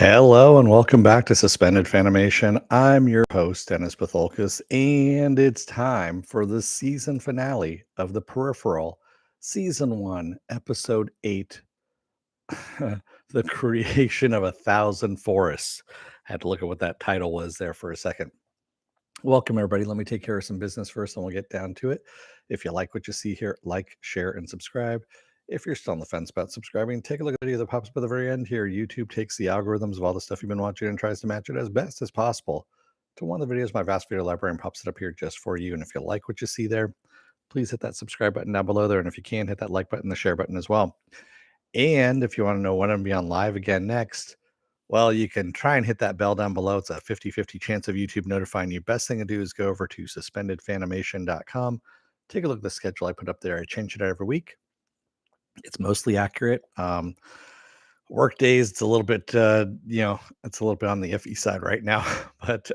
Hello and welcome back to Suspended Fanimation. I'm your host, Dennis Patholkus, and it's time for the season finale of the Peripheral, Season 1, Episode 8, The Creation of a Thousand Forests. Had to look at what that title was there for a second. Welcome, everybody. Let me take care of some business first and we'll get down to it. If you like what you see here, like, share, and subscribe. If you're still on the fence about subscribing, take a look at the video that pops up at the very end here. YouTube takes the algorithms of all the stuff you've been watching and tries to match it as best as possible to one of the videos, my vast video library, and pops it up here just for you. And if you like what you see there, please hit that subscribe button down below there. And if you can, hit that like button, the share button as well. And if you want to know when I'm going to be on live again next, well, you can try and hit that bell down below. It's a 50-50 chance of YouTube notifying you. Best thing to do is go over to suspendedfanimation.com. Take a look at the schedule I put up there. I change it out every week. It's mostly accurate. Work days, it's a little bit, it's a little bit on the iffy side right now, but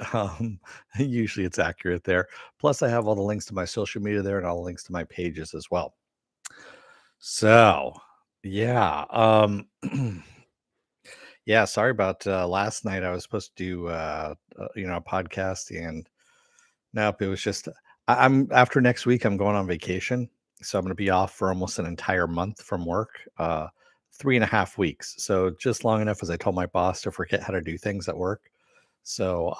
usually it's accurate there. Plus, I have all the links to my social media there and all the links to my pages as well. So, yeah. Yeah, sorry about last night. I was supposed to do, a podcast, and nope, it was just I'm after next week. I'm going on vacation, so I'm going to be off for almost an entire month from work, 3.5 weeks. So just long enough, as I told my boss, to forget how to do things at work. So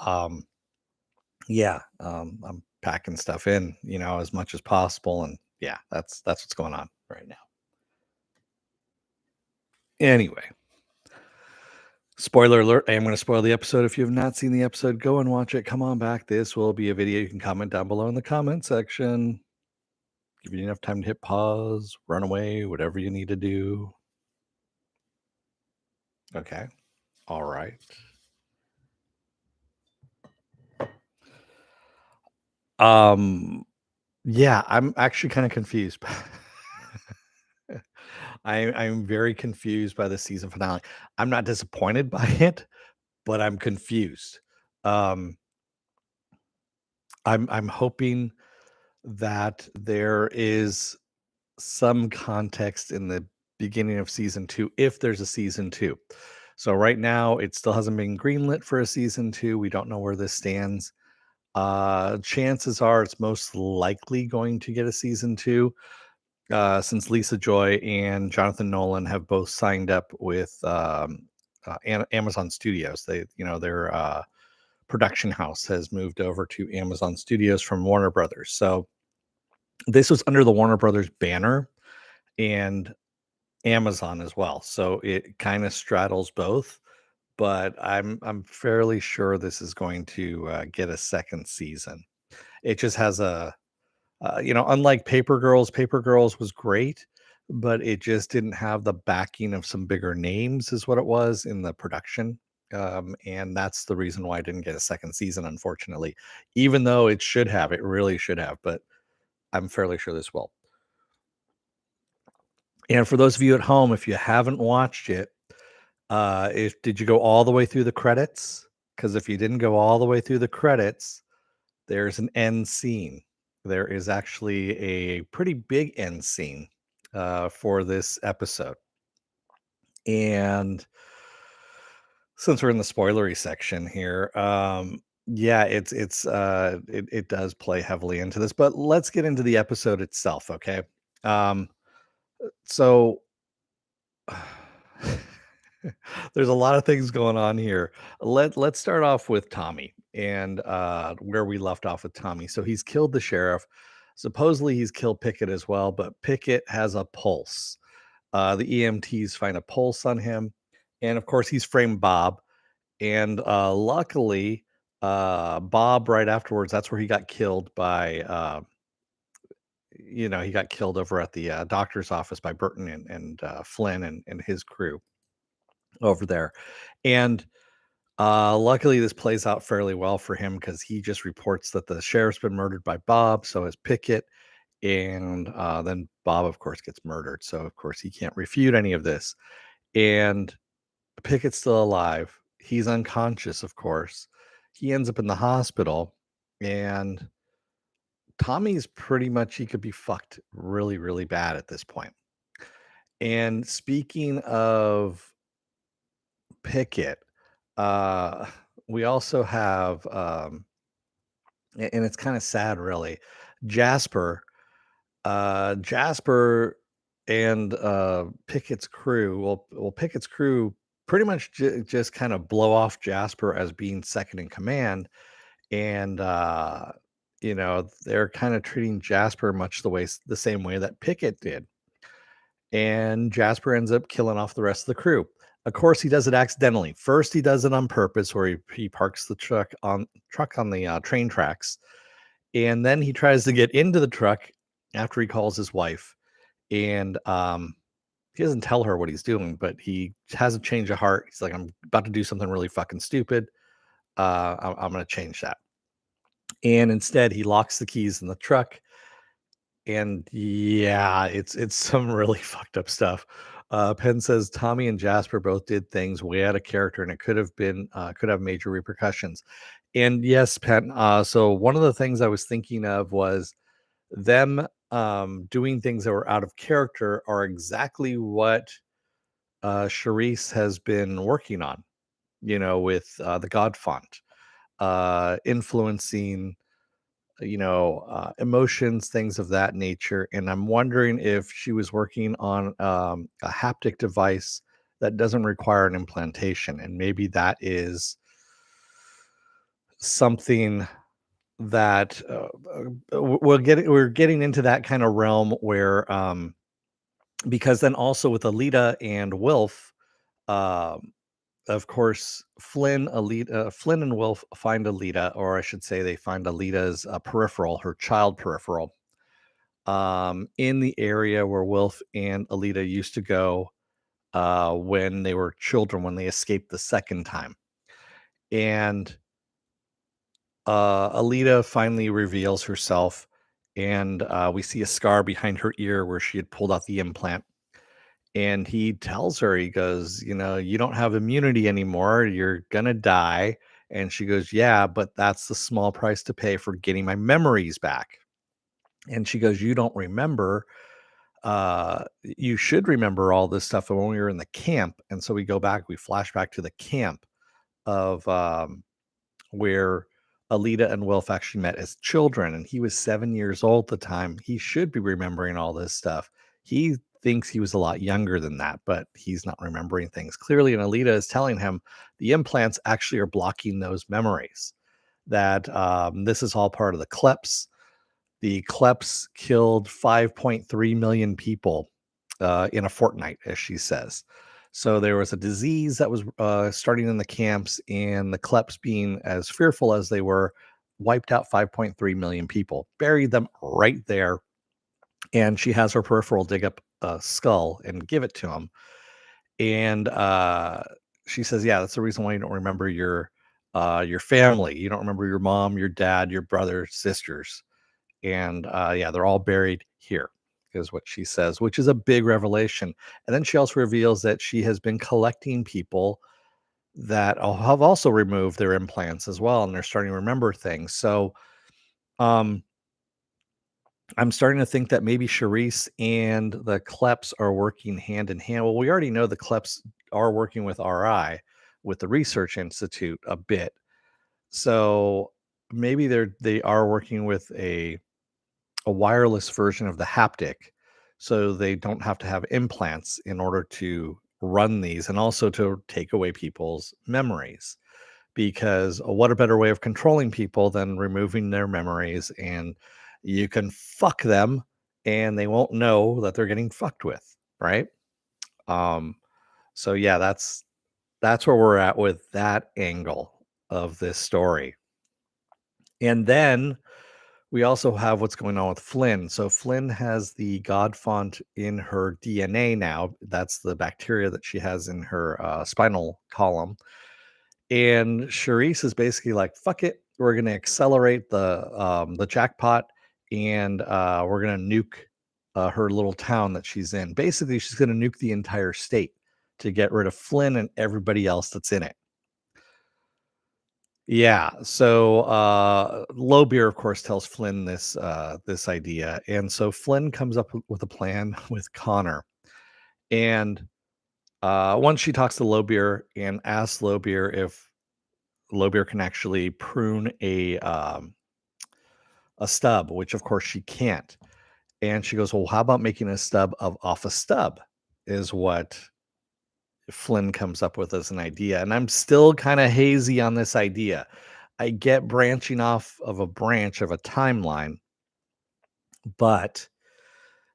yeah, I'm packing stuff in, as much as possible, and yeah, that's what's going on right now. Anyway. Spoiler alert, I am going to spoil the episode. If you have not seen the episode, go and watch it. Come on back. This will be a video. You can comment down below in the comment section. Give you enough time to hit pause, run away, whatever you need to do. Okay. All right. Yeah, I'm actually kind of confused. I'm very confused by the season finale. I'm not disappointed by it, but I'm confused. Um, I'm hoping that there is some context in the beginning of season 2, if there's a season 2. So right now it still hasn't been greenlit for a season 2. We don't know where this stands. Chances are it's most likely going to get a season 2, since Lisa Joy and Jonathan Nolan have both signed up with Amazon Studios. Their production house has moved over to Amazon Studios from Warner Brothers. So this was under the Warner Brothers banner and Amazon as well. So it kind of straddles both, but I'm fairly sure this is going to get a second season. It just has unlike Paper Girls was great, but it just didn't have the backing of some bigger names, is what it was in the production. And that's the reason why I didn't get a second season, unfortunately, even though it should have, it really should have, but I'm fairly sure this will. And for those of you at home, if you haven't watched it, if did you go all the way through the credits? Because if you didn't go all the way through the credits, there's an end scene. There is actually a pretty big end scene for this episode. And since we're in the spoilery section here, yeah, it does play heavily into this. But let's get into the episode itself, okay? Um, so there's a lot of things going on here. Let's start off with Tommy and where we left off with Tommy. So he's killed the sheriff. Supposedly he's killed Pickett as well, but Pickett has a pulse. The EMTs find a pulse on him, and of course he's framed Bob. And luckily, Bob right afterwards, that's where he got killed by. He got killed over at the doctor's office by Burton and Flynn and his crew over there. And luckily, this plays out fairly well for him because he just reports that the sheriff's been murdered by Bob, so is Pickett. And then Bob, of course, gets murdered. So, of course, he can't refute any of this. And Pickett's still alive. He's unconscious, of course. He ends up in the hospital. And Tommy's pretty much, he could be fucked really, really bad at this point. And speaking of Pickett, Uh, we also have, and it's kind of sad, really. Jasper, Jasper, and Pickett's crew. Well, Pickett's crew pretty much just kind of blow off Jasper as being second in command, and they're kind of treating Jasper much the same way that Pickett did, and Jasper ends up killing off the rest of the crew. Of course, he does it accidentally. First, he does it on purpose, where he parks the truck on the train tracks, and then he tries to get into the truck after he calls his wife, and he doesn't tell her what he's doing, but he has a change of heart. He's like, "I'm about to do something really fucking stupid. I'm going to change that." And instead, he locks the keys in the truck, and yeah, it's some really fucked up stuff. Penn says Tommy and Jasper both did things way out of character, and it could have major repercussions. And yes, Penn. So one of the things I was thinking of was them doing things that were out of character are exactly what Charisse has been working on. With the God font, influencing emotions, things of that nature. And I'm wondering if she was working on a haptic device that doesn't require an implantation. And maybe that is something that we're getting into that kind of realm where, because then also with Alita and Wilf, um, of course, Flynn and Wilf find Alita, or I should say, they find Alita's peripheral, her child peripheral, in the area where Wilf and Alita used to go when they were children, when they escaped the second time. And Alita finally reveals herself, and we see a scar behind her ear where she had pulled out the implant. And he tells her, he goes, "You don't have immunity anymore. You're gonna die." And she goes, "Yeah, but that's the small price to pay for getting my memories back." And she goes, "You don't remember. You should remember all this stuff when we were in the camp." And so we flash back to the camp of where Alita and Wilf actually met as children, and he was 7 years old at the time. He should be remembering all this stuff. He thinks he was a lot younger than that, but he's not remembering things clearly. And Alita is telling him the implants actually are blocking those memories. That this is all part of the Kleps. The Kleps killed 5.3 million people in a fortnight, as she says. So there was a disease that was starting in the camps, and the Kleps, being as fearful as they were, wiped out 5.3 million people, buried them right there. And she has her peripheral dig up a skull and give it to him. And she says, "Yeah, that's the reason why you don't remember your family. You don't remember your mom, your dad, your brother, sisters." And yeah, they're all buried here, is what she says, which is a big revelation. And then she also reveals that she has been collecting people that have also removed their implants as well, and they're starting to remember things. So um I'm starting to think that maybe Charisse and the Kleps are working hand in hand. Well, we already know the Kleps are working with RI, with the research institute, a bit. So maybe they are working with a wireless version of the haptic, so they don't have to have implants in order to run these, and also to take away people's memories. Because what a better way of controlling people than removing their memories, and you can fuck them and they won't know that they're getting fucked with, right? um so yeah, that's where we're at with that angle of this story. And then we also have what's going on with Flynn. So Flynn has the God font in her DNA now. That's the bacteria that she has in her spinal column. And Charisse is basically like, "Fuck it, we're going to accelerate the jackpot, and we're going to nuke her little town that she's in." Basically, she's going to nuke the entire state to get rid of Flynn and everybody else that's in it. Yeah, so, Lowbeer, of course, tells Flynn this idea, and so Flynn comes up with a plan with Connor. And once she talks to Lowbeer and asks Lowbeer if Lobear can actually prune a stub, which of course she can't. And she goes, "Well, how about making a stub of off a stub?" Is what Flynn comes up with as an idea. And I'm still kind of hazy on this idea. I get branching off of a branch of a timeline, but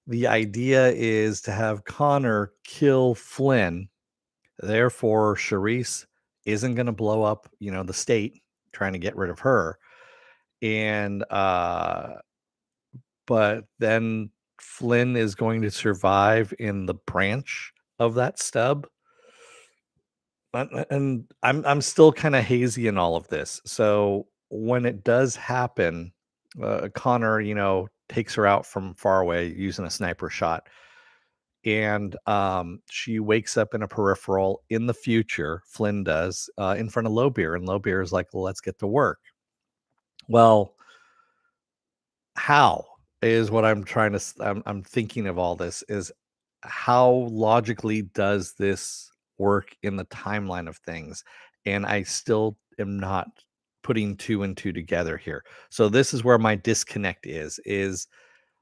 the idea is to have Connor kill Flynn. Therefore, Charisse isn't going to blow up, the state trying to get rid of her. And but then Flynn is going to survive in the branch of that stub. And I'm still kind of hazy in all of this. So when it does happen, Connor, takes her out from far away using a sniper shot, and she wakes up in a peripheral in the future. Flynn does in front of Lobear, and Lobear is like, "Let's get to work." Well, how is what I'm trying to I'm thinking of all this is how logically does this work in the timeline of things? And I still am not putting two and two together here. So this is where my disconnect is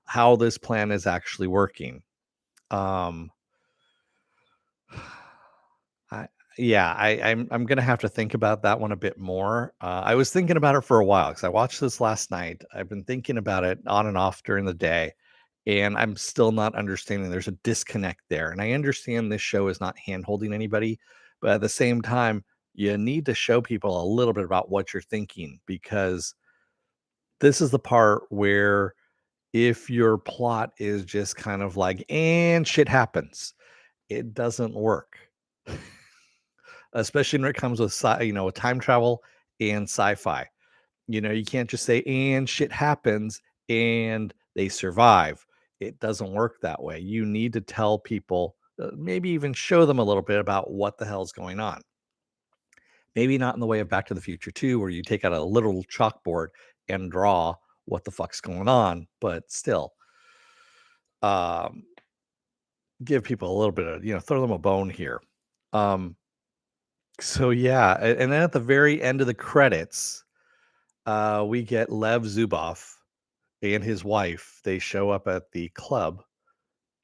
how this plan is actually working. Um I yeah, I'm gonna have to think about that one a bit more. I was thinking about it for a while because I watched this last night. I've been thinking about it on and off during the day, and I'm still not understanding. There's a disconnect there, and I understand this show is not hand holding anybody, but at the same time, you need to show people a little bit about what you're thinking because this is the part where if your plot is just kind of like and shit happens, it doesn't work. Especially when it comes with with time travel and sci-fi. You can't just say and shit happens and they survive. It doesn't work that way. You need to tell people, maybe even show them a little bit about what the hell's going on. Maybe not in the way of Back to the Future 2, where you take out a literal chalkboard and draw what the fuck's going on, but still, um, give people a little bit of, throw them a bone here. Um, so yeah, and then at the very end of the credits, we get Lev Zubov and his wife. They show up at the club,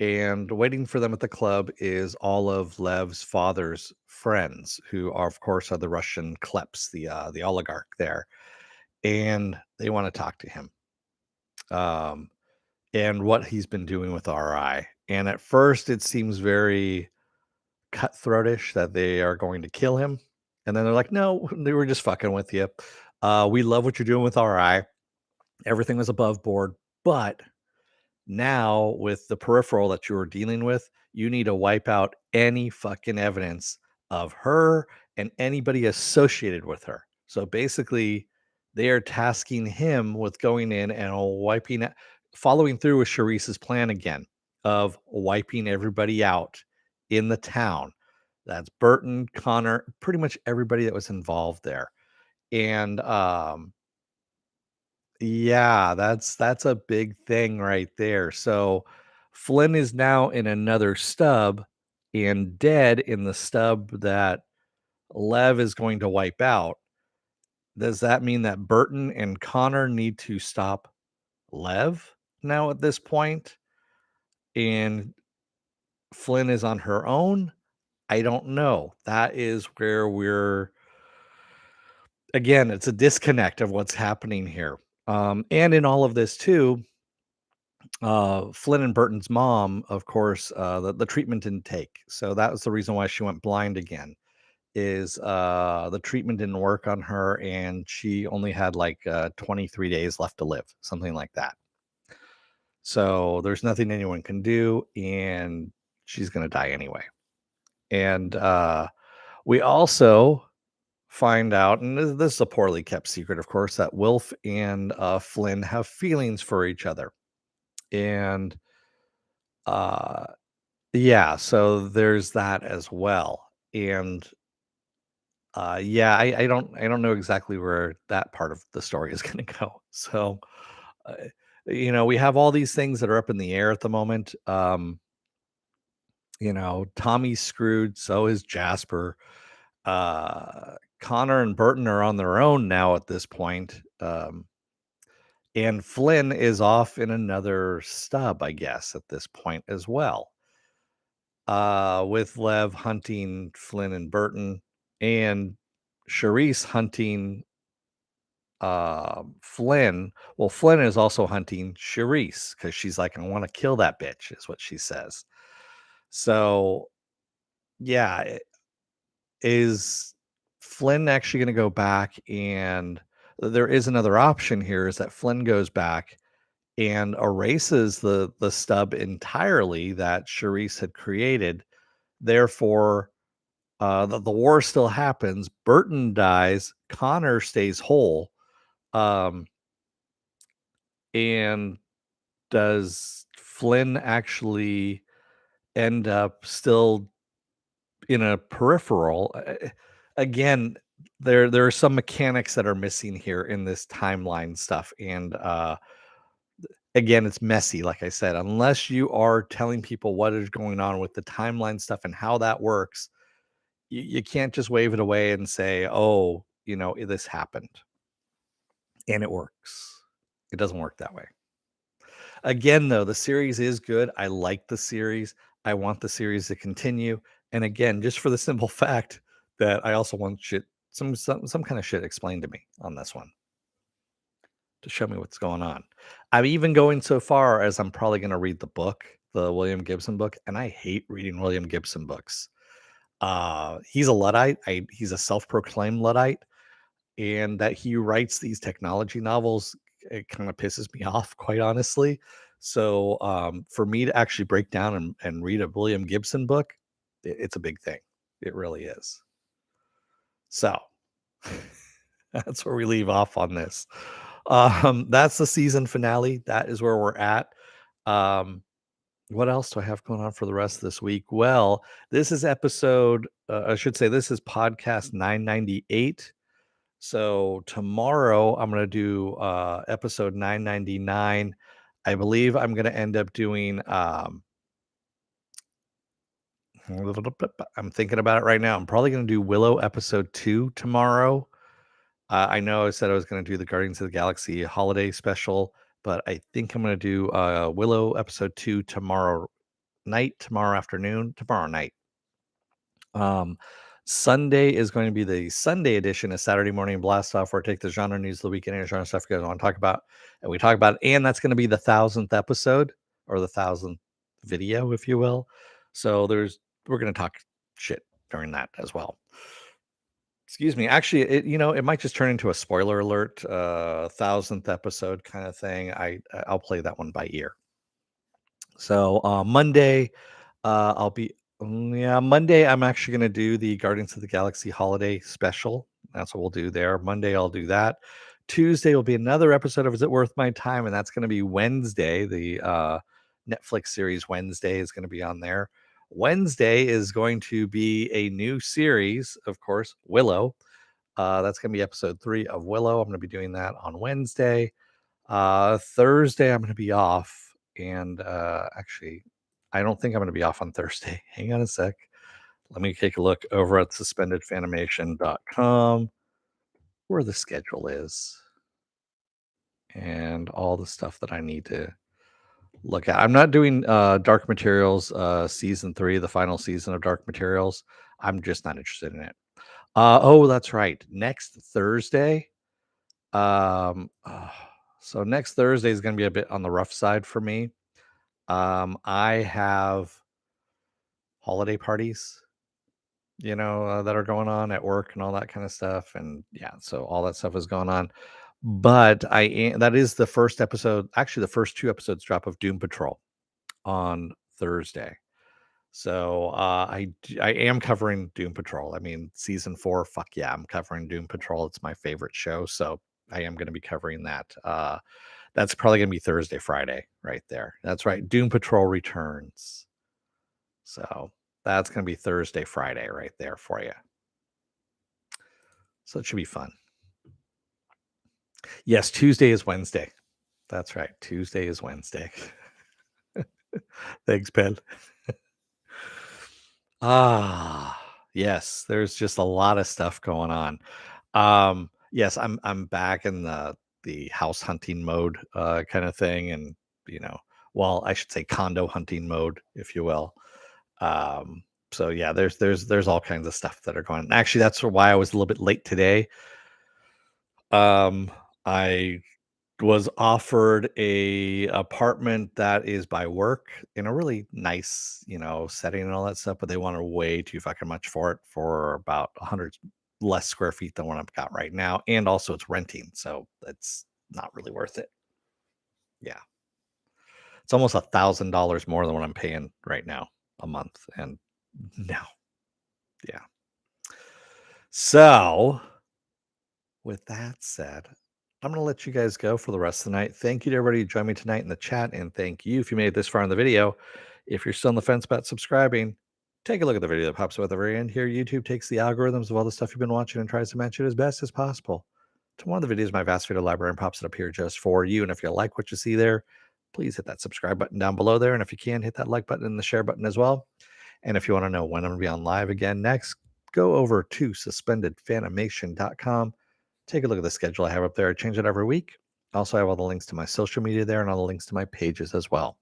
and waiting for them at the club is all of Lev's father's friends, who are, of course, are the Russian kleps, the oligarch there, and they want to talk to him, um, and what he's been doing with RI. And at first, it seems very cutthroatish that they are going to kill him, and then they're like, "No, they were just fucking with you. We love what you're doing with RI. Everything was above board, but now with the peripheral that you were dealing with, you need to wipe out any fucking evidence of her and anybody associated with her." So basically, they are tasking him with going in and following through with Charisse's plan again of wiping everybody out in the town. That's Burton, Connor, pretty much everybody that was involved there. And yeah, that's a big thing right there. So Flynn is now in another stub and dead in the stub that Lev is going to wipe out. Does that mean that Burton and Connor need to stop Lev now at this point? And Flynn is on her own? I don't know. That is where we're again, it's a disconnect of what's happening here. And in all of this too, Flynn and Burton's mom, of course, the treatment didn't take. So that was the reason why she went blind again. Is the treatment didn't work on her, and she only had like 23 days left to live, something like that. So there's nothing anyone can do, and she's gonna die anyway. And we also find out, and this is a poorly kept secret, of course, that Wilf and Flynn have feelings for each other, and uh yeah, so there's that as well. And yeah, I don't know exactly where that part of the story is going to go. So uh, we have all these things that are up in the air at the moment. Tommy's screwed, so is Jasper. Connor and Burton are on their own now at this point. And Flynn is off in another stub, I guess, at this point as well. With Lev hunting Flynn and Burton, and Charisse hunting Flynn. Well, Flynn is also hunting Charisse because she's like, I want to kill that bitch, is what she says. So, yeah, is Flynn actually going to go back? And there is another option here, is that Flynn goes back and erases the stub entirely that Charisse had created. Therefore, the war still happens. Burton dies. Connor stays whole. Um, and does Flynn actually end up still in a peripheral? Again, there are some mechanics that are missing here in this timeline stuff, and again, it's messy. Like I said, unless you are telling people what is going on with the timeline stuff and how that works, you can't just wave it away and say, "Oh, this happened," and it works. It doesn't work that way. Again, though, the series is good. I like the series. I want the series to continue. And again, just for the simple fact that I also want some kind of shit explained to me on this one to show me what's going on. I'm even going so far as I'm probably going to read the book, the William Gibson book, and I hate reading William Gibson books. He's a Luddite. He's a self-proclaimed Luddite, and that he writes these technology novels, it kind of pisses me off, quite honestly. So for me to actually break down and read a William Gibson book, it's a big thing. It really is. So that's where we leave off on this. That's the season finale. That is where we're at. What else do I have going on for the rest of this week? Well, this is I should say, this is podcast 998. So tomorrow I'm going to do episode 999. I believe I'm going to end up doing I'm thinking about it right now. I'm probably going to do Willow episode 2 tomorrow. I know I said I was going to do the Guardians of the Galaxy holiday special, but I think I'm going to do Willow episode 2 tomorrow afternoon, tomorrow night. Um, Sunday is going to be the Sunday edition of Saturday Morning Blast Off, where I take the genre news of the weekend and genre stuff you guys want to talk about, and we talk about it. And that's going to be the 1,000th episode, or the 1,000th video, if you will. So we're going to talk shit during that as well. Excuse me. Actually, it might just turn into a spoiler alert, 1,000th episode kind of thing. I'll play that one by ear. So Monday, I'll be Monday. I'm actually going to do the Guardians of the Galaxy holiday special. That's what we'll do there. Monday, I'll do that. Tuesday will be another episode of Is It Worth My Time, and that's going to be Wednesday. The Netflix series Wednesday is going to be on there. Wednesday is going to be a new series, of course, Willow. That's going to be episode 3 of Willow. I'm going to be doing that on Wednesday. Thursday, I'm going to be off. And actually, I don't think I'm going to be off on Thursday. Hang on a sec. Let me take a look over at suspendedfanimation.com where the schedule is and all the stuff that I need to look at. I'm not doing Dark Materials season 3, the final season of Dark Materials. I'm just not interested in it. Oh, that's right. Next Thursday. So next Thursday is going to be a bit on the rough side for me. I have holiday parties, that are going on at work and all that kind of stuff. And yeah, so all that stuff is going on. But that is the first episode. Actually, the first 2 episodes drop of Doom Patrol on Thursday. So I am covering Doom Patrol. I mean, season 4, fuck yeah, I'm covering Doom Patrol. It's my favorite show. So I am going to be covering that. That's probably going to be Thursday, Friday, right there. That's right. Doom Patrol returns. So that's going to be Thursday, Friday, right there for you. So it should be fun. Yes, Tuesday is Wednesday. That's right. Tuesday is Wednesday. Thanks, Ben. Yes, there's just a lot of stuff going on. Yes, I'm back in the house hunting mode, kind of thing, and you know, well, I should say condo hunting mode, if you will. Um, so yeah, there's all kinds of stuff that are going on. Actually, that's why I was a little bit late today. I was offered a apartment that is by work in a really nice, setting and all that stuff, but they wanted way too fucking much for it for about 100 less square feet than what I've got right now. And also it's renting, so it's not really worth it. Yeah. It's almost $1,000 more than what I'm paying right now a month. And no, yeah. So with that said, I'm going to let you guys go for the rest of the night. Thank you to everybody who joined me tonight in the chat. And thank you if you made it this far in the video. If you're still on the fence about subscribing, take a look at the video that pops up at the very end here. YouTube takes the algorithms of all the stuff you've been watching and tries to match it as best as possible to one of the videos in my vast video library and pops it up here just for you. And if you like what you see there, please hit that subscribe button down below there. And if you can, hit that like button and the share button as well. And if you want to know when I'm going to be on live again next, go over to suspendedfanimation.com. Take a look at the schedule I have up there. I change it every week. Also, I have all the links to my social media there and all the links to my pages as well.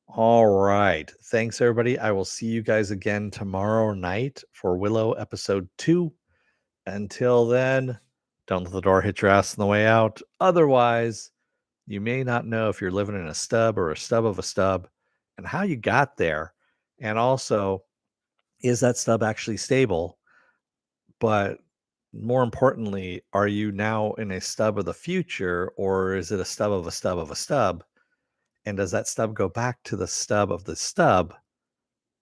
All right. Thanks, everybody. I will see you guys again tomorrow night for Willow episode 2. Until then, don't let the door hit your ass on the way out. Otherwise, you may not know if you're living in a stub or a stub of a stub and how you got there. And also, is that stub actually stable? But more importantly, are you now in a stub of the future or is it a stub of a stub of a stub? And does that stub go back to the stub of the stub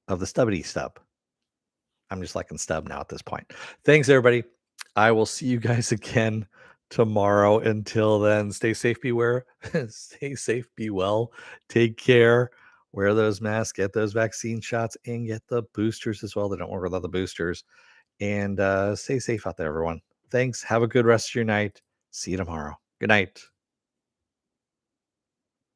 of the stubbity stub? I'm just liking stub now at this point. Thanks, everybody. I will see you guys again tomorrow. Until then, stay safe, beware, stay safe, be well, take care, wear those masks, get those vaccine shots, and get the boosters as well. They don't work without the boosters. And stay safe out there, everyone. Thanks. Have a good rest of your night. See you tomorrow. Good night.